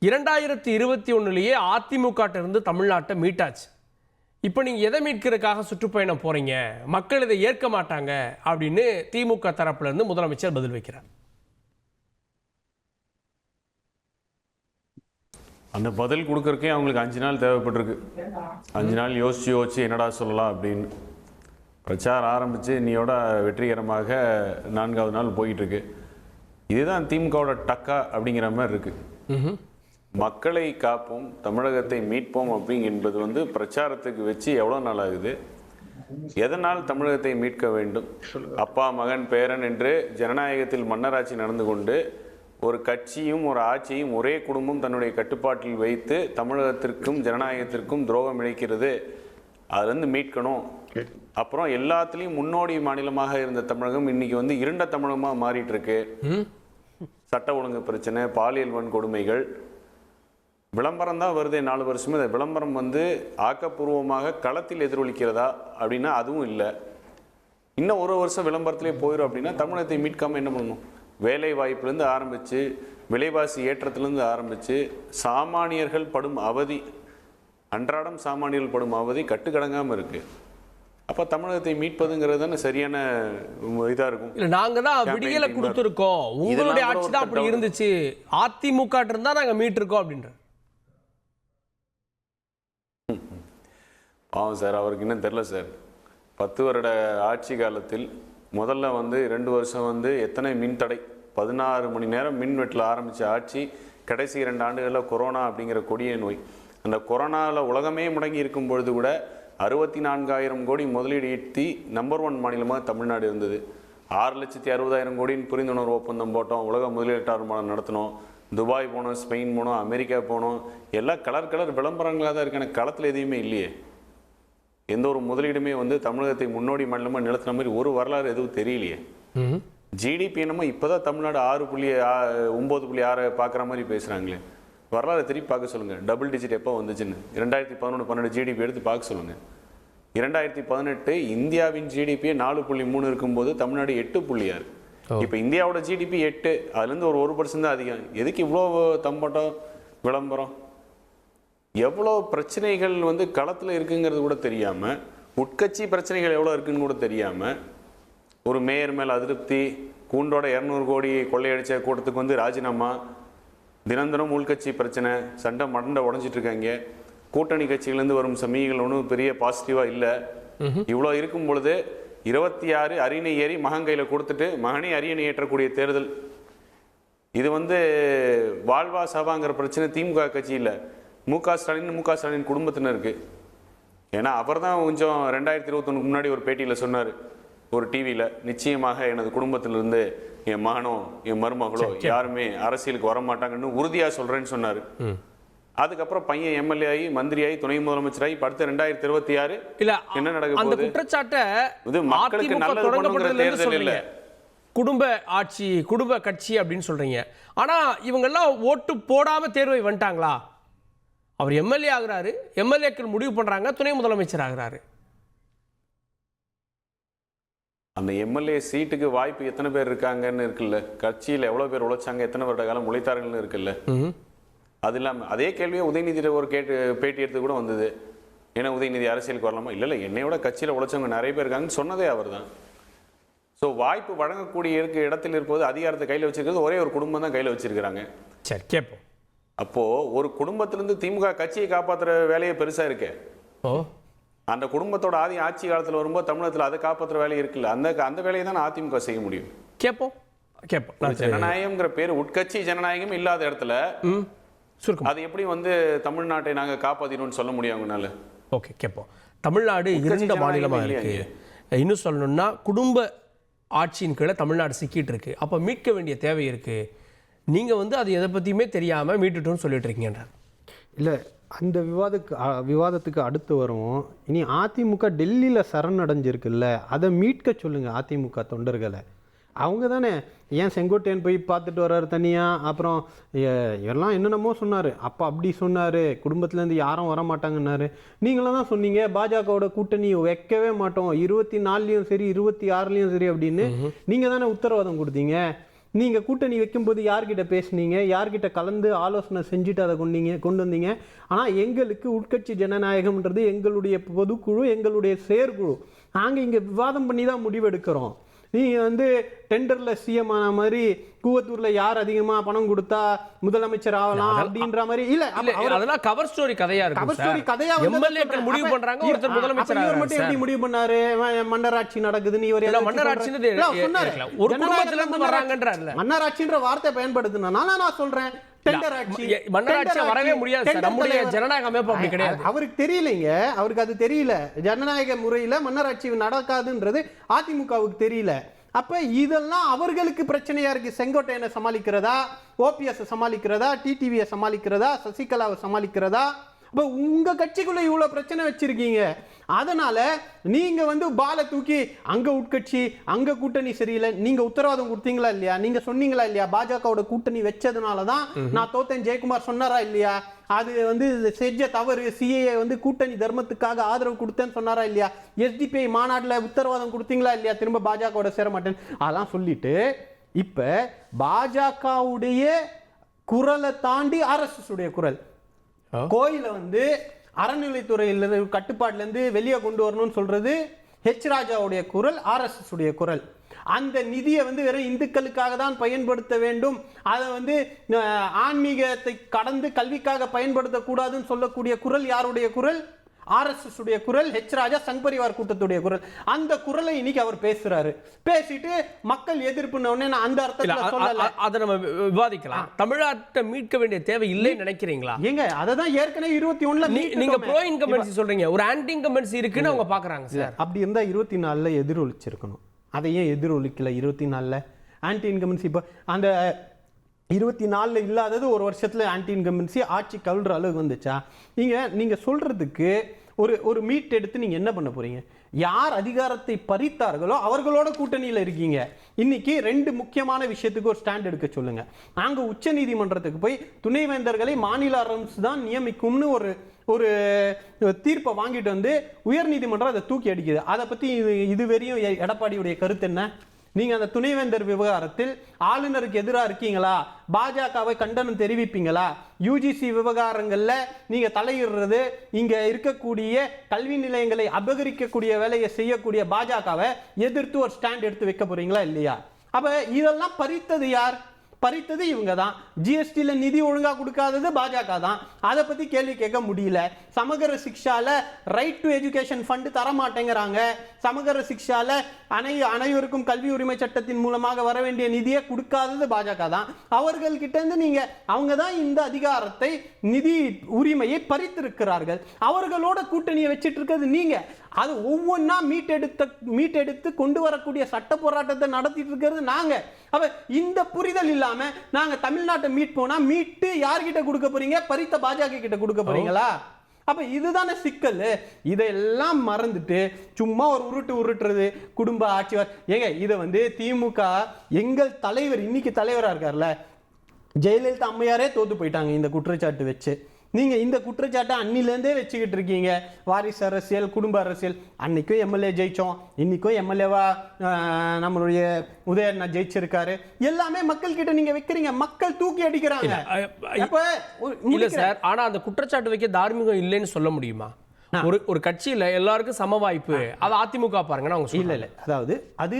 2021 அதிமுக இருந்து தமிழ்நாட்டை மீட்டாச்சு. இப்போ நீங்க எதை மீட்கிறதுக்காக சுற்றுப்பயணம் போறீங்க, மக்கள் இதை ஏற்க மாட்டாங்க அப்படின்னு திமுக தரப்புல இருந்து முதலமைச்சர் பதில் வைக்கிறார். அந்த பதில் கொடுக்கறக்கே அவங்களுக்கு 5 நாள் தேவைப்பட்டிருக்கு. 5 நாள் யோசிச்சு என்னடா சொல்லலாம் அப்படின்னு பிரச்சாரம் ஆரம்பித்து இன்னையோட வெற்றிகரமாக 4வது நாள் போயிட்டு இருக்கு. இதுதான் திமுகவோட டக்கா அப்படிங்கிற மாதிரி இருக்கு. மக்களை காப்போம், தமிழகத்தை மீட்போம் அப்படிங்கிறது பிரச்சாரத்துக்கு வச்சு எவ்வளோ நாள் ஆகுது. எதனால் தமிழகத்தை மீட்க வேண்டும்? அப்பா மகன் பேரன் என்று ஜனநாயகத்தில் மன்னராட்சி நடந்து கொண்டு ஒரு கட்சியும் ஒரு ஆட்சியும் ஒரே குடும்பம் தன்னுடைய கட்டுப்பாட்டில் வைத்து தமிழகத்திற்கும் ஜனநாயகத்திற்கும் துரோகம் இழைக்கிறது. அதுலேருந்து மீட்கணும். அப்புறம் எல்லாத்துலேயும் முன்னோடி மாநிலமாக இருந்த தமிழகம் இன்னைக்கு இருண்ட தமிழகமாக மாறிட்டு இருக்கு. சட்ட ஒழுங்கு பிரச்சனை, பாலியல் வன்கொடுமைகள், விளம்பரம் தான் வருது 4 வருஷமே. இந்த விளம்பரம் ஆக்கப்பூர்வமாக களத்தில் எதிரொலிக்கிறதா அப்படின்னா அதுவும் இல்லை. இன்னும் 1 வருஷம் விளம்பரத்திலே போயிடும் அப்படின்னா தமிழகத்தை மீட்காமல் என்ன பண்ணணும்? வேலை வாய்ப்புலேருந்து ஆரம்பித்து விலைவாசி ஏற்றத்துலேருந்து ஆரம்பித்து சாமானியர்கள் படும் அவதி, அன்றாடம் சாமானியர்கள் படும் அவதி கட்டுக்கடங்காமல் இருக்குது. அப்போ தமிழகத்தை மீட்பதுங்கிறது தானே சரியான இதாக இருக்கும். இல்லை, நாங்கள் தான் விடியலை கொடுத்துருக்கோம், உங்களுடைய ஆட்சி தான் அப்படி இருந்துச்சு, அதிமுக இருந்தால் நாங்கள் மீட்டிருக்கோம் அப்படின்ற. ஆமாம் சார், அவருக்கு இன்னும் தெரில சார். 10 வருட ஆட்சி காலத்தில் முதல்ல 2 வருஷம் எத்தனை மின் தடை, 16 மணி நேரம் மின் வெட்டில் ஆரம்பித்த ஆட்சி. கடைசி 2 ஆண்டுகளில் கொரோனா அப்படிங்கிற கொடிய நோய். அந்த கொரோனாவில் உலகமே முடங்கி இருக்கும் பொழுது கூட 64,000 கோடி முதலீடு ஈட்டி நம்பர் 1 மாநிலமாக தமிழ்நாடு இருந்தது. 6,60,000 கோடின்னு புரிந்துணர்வு ஒப்பந்தம் போட்டோம், உலக முதலீட்டாளர் மாநாடு நடத்தினோம், துபாய் போனோம், ஸ்பெயின் போனோம், அமெரிக்கா போனோம். எல்லாம் கலர் விளம்பரங்களாக தான் இருக்கான, களத்தில் எதுவுமே இல்லையே. எந்த ஒரு முதலீடுமே தமிழகத்தை முன்னோடி மாநிலமாக நிலத்தின மாதிரி ஒரு வரலாறு எதுவும் தெரியலையே. ஜிடிபி என்னமோ இப்போதான் தமிழ்நாடு 6.9.6 பார்க்குற மாதிரி பேசுகிறாங்களே. வரலாறு திருப்பி பார்க்க சொல்லுங்கள். டபுள் டிஜிட் எப்போ வந்துச்சுன்னு 2011-12 ஜிடிபி எடுத்து பார்க்க சொல்லுங்கள். 2018 இந்தியாவின் ஜிடிபியே 4.3 இருக்கும்போது தமிழ்நாடு 8.6. இப்போ இந்தியாவோட ஜிடிபி 8, அதுலேருந்து ஒரு 1% தான் அதிகம். எதுக்கு இவ்வளோ தம்பட்டம் விளம்பரம்? எவ்வளோ பிரச்சனைகள் களத்தில் இருக்குங்கிறது கூட தெரியாமல், உட்கட்சி பிரச்சனைகள் எவ்வளோ இருக்குன்னு கூட தெரியாமல், ஒரு மேயர் மேலே அதிருப்தி, கூண்டோட 200 கோடி கொள்ளையடிச்ச கூட்டத்துக்கு ராஜினாமா, தினம் உள்கட்சி பிரச்சனை, சண்டை மண்டை உடஞ்சிட்டு இருக்காங்க. கூட்டணி கட்சிகள்லேருந்து வரும் சமீகள் ஒன்றும் பெரிய பாசிட்டிவாக இல்லை. இவ்வளோ இருக்கும் பொழுது 26 அரியணை ஏறி மகன் கையில் கொடுத்துட்டு மகனே அரியணை ஏற்றக்கூடிய தேர்தல். இது வாழ்வா சாவாங்கிற பிரச்சனை திமுக கட்சி இல்லை, முக ஸ்டாலின் குடும்பத்தினருக்கு. ஏன்னா அவர் தான் கொஞ்சம் 2021 முன்னாடி ஒரு பேட்டியில் சொன்னார் ஒரு டிவியில், நிச்சயமாக எனது குடும்பத்திலிருந்து என் மகனோ என் மருமகளோ யாருமே அரசியலுக்கு வரமாட்டாங்கன்னு உறுதியாக சொல்கிறேன்னு சொன்னார். அதுக்கப்புறம் பையன் எம்எல்ஏ ஆகி மந்திரியாகி துணை முதலமைச்சராகி அடுத்த 2026 என்ன நடக்க போகுது? குற்றச்சாட்டை மக்களுக்கு நல்லது பண்ணுங்கிற தேர்தல் இல்லை, குடும்ப ஆட்சி, குடும்ப கட்சி அப்படின்னு சொல்றீங்க. ஆனா இவங்க எல்லாம் ஓட்டு போடாம தேர்வை வந்துட்டாங்களா? அவர் எம்எல்ஏ ஆகுறாரு, எம்எல்ஏக்கள் முடிவு பண்றாங்க, துணை முதலமைச்சர் ஆகுறாரு. அந்த எம்எல்ஏ சீட்டுக்கு வாய்ப்பு எத்தனை பேர் இருக்காங்கன்னு இருக்குல்ல, கட்சியில் எவ்வளோ பேர் உழைச்சாங்க, எத்தனை வருட காலம் உழைத்தார்கள்னு இருக்குல்ல. அது இல்லாமல் அதே கேள்வியை உதயநிதியில் ஒரு பேட்டி எடுத்து கூட வந்தது. ஏன்னா உதயநிதி அரசியலுக்கு வரலாமா? இல்லை, என்னையோட கட்சியில் உழைச்சவங்க நிறைய பேர் இருக்காங்கன்னு சொன்னதே அவர் தான். ஸோ வாய்ப்பு வழங்கக்கூடிய இடத்தில் இருப்பது, அதிகாரத்தை கையில் வச்சிருக்கிறது ஒரே ஒரு குடும்பம் தான் கையில் வச்சிருக்கிறாங்க. சரி, கேட்போம். அப்போது ஒரு குடும்பத்திலேருந்து திமுக கட்சியை காப்பாற்றுற வேலையே பெருசாக இருக்கு. அந்த குடும்பத்தோட ஆட்சி காலத்தில் வரும்போது தமிழகத்தில் அதை காப்பாற்றுற வேலை இருக்குல்ல, அந்த வேலையை தான் அதிமுக செய்ய முடியும். கேட்போம். ஜனநாயகம்ங்கிற பேர் உட்கட்சி ஜனநாயகம் இல்லாத இடத்துல அது எப்படி தமிழ்நாட்டை நாங்கள் காப்பாற்றினோம்னு சொல்ல முடியும் அவங்களால? ஓகே, கேட்போம். தமிழ்நாடு இருண்ட மாநிலமாக இருக்கு. இன்னும் சொல்லணும்னா குடும்ப ஆட்சியின் கீழே தமிழ்நாடு சிக்கிட்டு இருக்கு. அப்போ மீட்க வேண்டிய தேவை இருக்கு. நீங்கள் அது எதை பற்றியுமே தெரியாமல் மீட்டுட்டோன்னு சொல்லிட்டு இருக்கீங்கன்ற. இல்லை, அந்த விவாதத்துக்கு அடுத்து வரும். இனி அதிமுக டெல்லியில் சரணடைஞ்சிருக்குல்ல, அதை மீட்க சொல்லுங்கள் அதிமுக தொண்டர்களை. அவங்க தானே ஏன் செங்கோட்டையன் போய் பார்த்துட்டு வர்றாரு தனியாக, அப்புறம் எல்லாம் என்னென்னமோ சொன்னார், அப்போ அப்படி சொன்னார், குடும்பத்துலேருந்து யாரும் வர மாட்டாங்கன்னாரு. நீங்களும் தான் சொன்னீங்க பாஜகவோட கூட்டணி வைக்கவே மாட்டோம் 24லையும் சரி 26லையும் சரி அப்படின்னு. நீங்கள் தானே உத்தரவாதம் கொடுத்தீங்க. நீங்கள் கூட்டணி வைக்கும்போது யார்கிட்ட பேசுனீங்க, யார்கிட்ட கலந்து ஆலோசனை செஞ்சுட்டு அதை கொண்டு வந்தீங்க? ஆனால் எங்களுக்கு உட்கட்சி ஜனநாயகம்ன்றது எங்களுடைய பொதுக்குழு, எங்களுடைய செயற்குழு. நாங்கள் இங்கே விவாதம் பண்ணி தான் முடிவெடுக்கிறோம். நீங்கள் வந்து டெண்டரில் சிஎம் ஆன மாதிரி கூவத்தூர்ல யார் அதிகமாக பணம் கொடுத்தா முதலமைச்சர் ஆகலாம் அப்படின்ற மாதிரி இல்லை. அதெல்லாம் கவர் ஸ்டோரி கதையா இருக்கு. கவர் ஸ்டோரி கதையா எம்எல்ஏக்கள் முடிவு பண்றாங்க, ஒருத்தர் முதலமைச்சர் இவர் மட்டும் எப்படி முடிவு பண்ணாரு மன்னராட்சி நடக்குதுன்னு? இவர் மன்னராட்சின்னு ஒரு குடும்பத்துல இருந்து வர்றாங்கன்றார்ல. மன்னராட்சின்ற வார்த்தை பயன்படுத்தினா நான் சொல்றேன் மன்னராட்சி வரவே முடியாது. நம்முடைய ஜனநாயக அமைப்பு அப்படி கிடையாது. அவருக்கு தெரியலைங்க, அவருக்கு அது தெரியல. ஜனநாயக முறையில மன்னராட்சி நடக்காதுன்றது அதிமுகவுக்கு தெரியல. அப்ப இதெல்லாம் அவர்களுக்கு பிரச்சனையா இருக்கு. செங்கோட்டையனை சமாளிக்கிறதா, ஓபிஎஸ் சமாளிக்கிறதா, டிடிவியை சமாளிக்கிறதா, சசிகலாவை சமாளிக்கிறதா? அப்ப உங்க கட்சிக்குள்ள இவ்வளவு பிரச்சனை வச்சிருக்கீங்க. அதனால நீங்க வந்து பாலை தூக்கி அங்க உட்கட்சி, அங்க கூட்டணி சரியில்லை, நீங்க உத்தரவாதம் கொடுத்தீங்களா இல்லையா? நீங்க சொன்னீங்களா இல்லையா? பாஜகவோட கூட்டணி வச்சதுனாலதான் நான் தோத்தேன் ஜெயக்குமார் சொன்னாரா இல்லையா? அது வந்து செஞ்ச தவறு, சிஏஏ வந்து கூட்டணி தர்மத்துக்காக ஆதரவு கொடுத்தேன்னு சொன்னாரா இல்லையா? எஸ்டிபிஐ மாநாட்டில் உத்தரவாதம் கொடுத்தீங்களா இல்லையா திரும்ப பாஜகவோட சேர மாட்டேன்? அதெல்லாம் சொல்லிட்டு இப்ப பாஜகவுடைய குரலை தாண்டி RSS உடைய குரல், கோயிலை வந்து அறநிலைத்துறையில கட்டுப்பாட்டுல இருந்து வெளியே கொண்டு வரணும்னு சொல்றது ஹெச் ராஜாவுடைய குரல், RSS உடைய குரல். அந்த நிதியை வந்து வெறும் இந்துக்களுக்காக தான் பயன்படுத்த வேண்டும், அதை வந்து ஆன்மீகத்தை கடந்து கல்விக்காக பயன்படுத்தக்கூடாதுன்னு சொல்லக்கூடிய குரல் யாருடைய குரல்? RSS உடைய குரல், ஹெச் ராஜா சங் பரிவார் கூட்டத்துடைய குரல். அந்த குரலை இன்னைக்கு அவர் பேசுறாரு. பேசிட்டு மக்கள் எதிர்ப்புன்னு அந்த அர்த்தத்துல சொல்லல. அதை நம்ம விவாதிக்கலாம். தமிழ்நாட்டை மீட்க வேண்டிய தேவை இல்லைன்னு நினைக்கிறீங்களா? ஏங்க அததான் ஏற்கனவே 21ல நீங்க ப்ரோ இன்கம்பன்சி சொல்றீங்க, ஒரு ஆன்டி இன்கம்பன்சி இருக்குன்னு அவங்க பாக்குறாங்க சார். அப்படி இருந்தா 24ல எதிரொலிச்சிருக்கணும். அதை ஏன் எதிரொலிக்கல 24ல? ஆன்டி இன்கம்பன்சி இப்போ அந்த 24ல இல்லாதது ஒரு வருஷத்துல ஆன்டி இன்கம்பன்சி ஆட்சி கவிழ்ற அளவுக்கு வந்துச்சா? நீங்க சொல்றதுக்கு ஒரு மீட் எடுத்து நீங்க என்ன பண்ண போறீங்க? யார் அதிகாரத்தை பறித்தார்களோ அவர்களோட கூட்டணியில இருக்கீங்க. இன்னைக்கு 2 முக்கியமான விஷயத்துக்கு ஒரு ஸ்டாண்ட் எடுக்க சொல்லுங்க. நாங்க உச்ச நீதிமன்றத்துக்கு போய் துணைவேந்தர்களை மாநில அரசு தான் நியமிக்கும்னு ஒரு தீர்ப்பை வாங்கிட்டு வந்து உயர் நீதிமன்றம் அதை தூக்கி அடிக்குது. அதை பத்தி இதுவரையும் எடப்பாடியுடைய கருத்து என்ன? நீங்க அந்த துணைவேந்தர் விவகாரத்தில் ஆளுநருக்கு எதிராக இருக்கீங்களா? பாஜகவை கண்டனம் தெரிவிப்பீங்களா? யுஜிசி விவகாரங்கள்ல நீங்க தலையிடுறது, இங்க இருக்கக்கூடிய கல்வி நிலையங்களை அபகரிக்கக்கூடிய வேலையை செய்யக்கூடிய பாஜகவை எதிர்த்து ஒரு ஸ்டாண்ட் எடுத்து வைக்க போறீங்களா இல்லையா? அப்ப இதெல்லாம் பறித்தது யார்? பறித்தது இவங்க தான். ஜிஎஸ்டில நிதி ஒழுங்கா கொடுக்காதது பாஜக தான். அதை பத்தி கேள்வி கேட்க முடியல. சமகர சிக்ஷால ரைட் டு எஜுகேஷன் ஃபண்ட் தர மாட்டேங்கிறாங்க. சமகர சிக்ஷால அனைவருக்கும் கல்வி உரிமை சட்டத்தின் மூலமாக வர வேண்டிய நிதியை கொடுக்காதது பாஜக தான். அவர்கள் கிட்ட இருந்து அவங்க தான் இந்த அதிகாரத்தை, நிதி உரிமையை பறித்திருக்கிறார்கள். அவர்களோட கூட்டணியை வச்சிட்டு இருக்கிறது நீங்க. அது ஒவ்வொன்னா மீட்டெடுத்து கொண்டு வரக்கூடிய சட்ட போராட்டத்தை நடத்திட்டு இருக்கிறது நாங்க. அப்ப இந்த புரிதல் இல்லாம நாங்க தமிழ்நாட்டை மீட்டு யார்கிட்ட கொடுக்க போறீங்க? பறித்த பாஜக கிட்ட கொடுக்க போறீங்களா? அப்ப இதுதானே சிக்கல். இதெல்லாம் மறந்துட்டு சும்மா ஒரு உருட்டுறது குடும்ப ஆட்சிவர். ஏங்க இதை வந்து திமுக எங்கள் தலைவர், இன்னைக்கு தலைவரா இருக்கார்ல ஜெயலலிதா அம்மையாரே தோத்து போயிட்டாங்க இந்த குற்றச்சாட்டு வச்சு. நீங்க இந்த குற்றச்சாட்டை அன்னிலேருந்தே வச்சுக்கிட்டு இருக்கீங்க. வாரிசு அரசியல், குடும்ப அரசியல். அன்னைக்கும் எம்எல்ஏ ஜெயிச்சோம், இன்னைக்கும் எம்எல்ஏவா நம்மளுடைய உதயண்ணா ஜெயிச்சிருக்காரு. எல்லாமே மக்கள் கிட்ட நீங்க வைக்கிறீங்க, மக்கள் தூக்கி அடிக்கிறாங்க. இல்ல சார், ஆனா அந்த குற்றச்சாட்டு வைக்க தார்மீகம் இல்லைன்னு சொல்ல முடியுமா? ஒரு கட்சியில எல்லாருக்கும் சம வாய்ப்பு, அது அதிமுக பாருங்கன்னா அவங்க இல்ல. அதாவது அது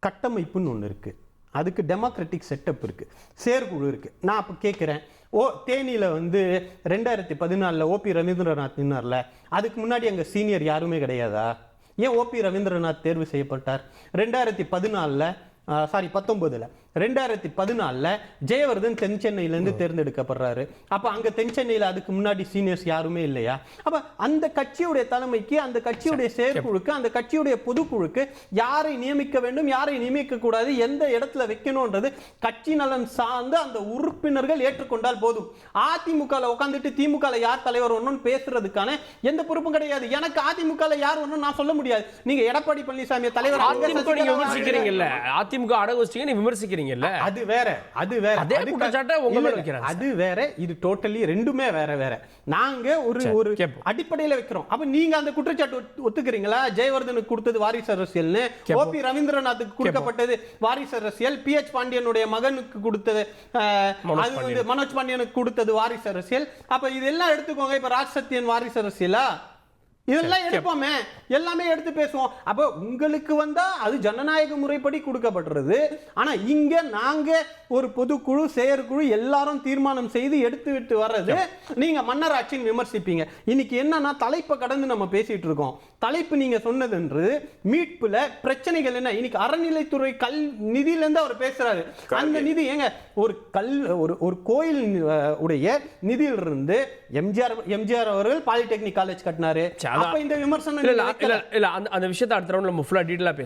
கட்டமைப்புன்னு ஒண்ணு இருக்கு, அதுக்கு டெமோக்ராட்டிக் செட்டப் இருக்கு, செயற்குழு இருக்கு. நான் அப்ப கேட்கிறேன், தேனியில வந்து 2014 ஓபி ரவீந்திரநாத் நின்னார்ல, அதுக்கு முன்னாடி அங்க சீனியர் யாருமே கிடையாதா? ஏன் ஓபி ரவீந்திரநாத் தேர்வு செய்யப்பட்டார்? 2014 2014 ஜெயவர்தன் தென் சென்னையிலிருந்து தேர்ந்தெடுக்கப்படுறாரு. அப்ப அங்க தென் சென்னையில அதுக்கு முன்னாடி சீனியர்ஸ் யாருமே இல்லையா? அப்ப அந்த கட்சியுடைய தலைமைக்கு, அந்த கட்சியுடைய செயற்குழுக்கு, அந்த கட்சியுடைய பொதுக்குழுக்கு யாரை நியமிக்க வேண்டும், யாரை நியமிக்க கூடாது, எந்த இடத்துல வைக்கணும்ன்றது கட்சி நலன் சார்ந்து அந்த உறுப்பினர்கள் ஏற்றுக்கொண்டால் போதும். அதிமுக உட்காந்துட்டு திமுக யார் தலைவர் வரணும்னு பேசுறதுக்கான எந்த பொறுப்பும் கிடையாது. எனக்கு அதிமுக யார் வரணும் நான் சொல்ல முடியாது. நீங்க எடப்பாடி பழனிசாமி தலைவர் விமர்சிக்கிறீங்கல்ல, அதிமுக அடகு வச்சிங்க, நீ விமர்சிக்கிறீங்க. சொன்னீங்கல்ல, அது வேற அதே குற்றச்சாட்டை உங்க மேல வைக்கிறாங்க. அது வேற, இது டோட்டலி ரெண்டுமே வேற. நாங்க ஒரு கேப்போம். அடிப்படையில வைக்கிறோம். அப்ப நீங்க அந்த குற்றச்சாட்டு ஒத்துக்கிறீங்களா? ஜெயவர்தனுக்கு கொடுத்தது வாரிசு அரசியல்னு, ஓபி ரவீந்திரநாத்துக்கு கொடுக்கப்பட்டது வாரிசு அரசியல், PH பாண்டியனுடைய மகனுக்கு கொடுத்தது அது வந்து மனோஜ் பாண்டியனுக்கு கொடுத்தது வாரிசு அரசியல். அப்ப இதெல்லாம் எடுத்துக்கோங்க. இப்ப ராஜ் சத்யன் வாரிசு அரசியலா? இதெல்லாம் எடுப்போமே, எல்லாமே எடுத்து பேசுவோம். அப்போ உங்களுக்கு வந்தா அது ஜனநாயக முறைப்படி கொடுக்கப்படுறது. ஆனா இங்க நாங்க ஒரு பொதுக்குழு, செயற்குழு எல்லாரும் தீர்மானம் செய்து எடுத்து விட்டு வர்றது. நீங்க மன்னர் ஆட்சின்னு விமர்சிப்பீங்க. இன்னைக்கு என்னன்னா தலைப்பை கடந்து நம்ம பேசிட்டு இருக்கோம். தலைப்பு நீங்க சொன்னதுன்றது மீட்புல பிரச்சனைகள் என்ன. இன்னைக்கு அறநிலைத்துறை நிதியில இருந்து அவர் பேசுறாரு. அந்த நிதி ஏங்க ஒரு கோயில் உடைய நிதியிலிருந்து எம்ஜிஆர் அவர்கள் பாலிடெக்னிக் காலேஜ் கட்டினாரு. அப்ப இந்த விமர்சனம் இல்ல அந்த விஷயத்தை அடுத்த ரவுண்ட்ல நம்ம ஃபுல்லா டீடைலா பேசலாம்.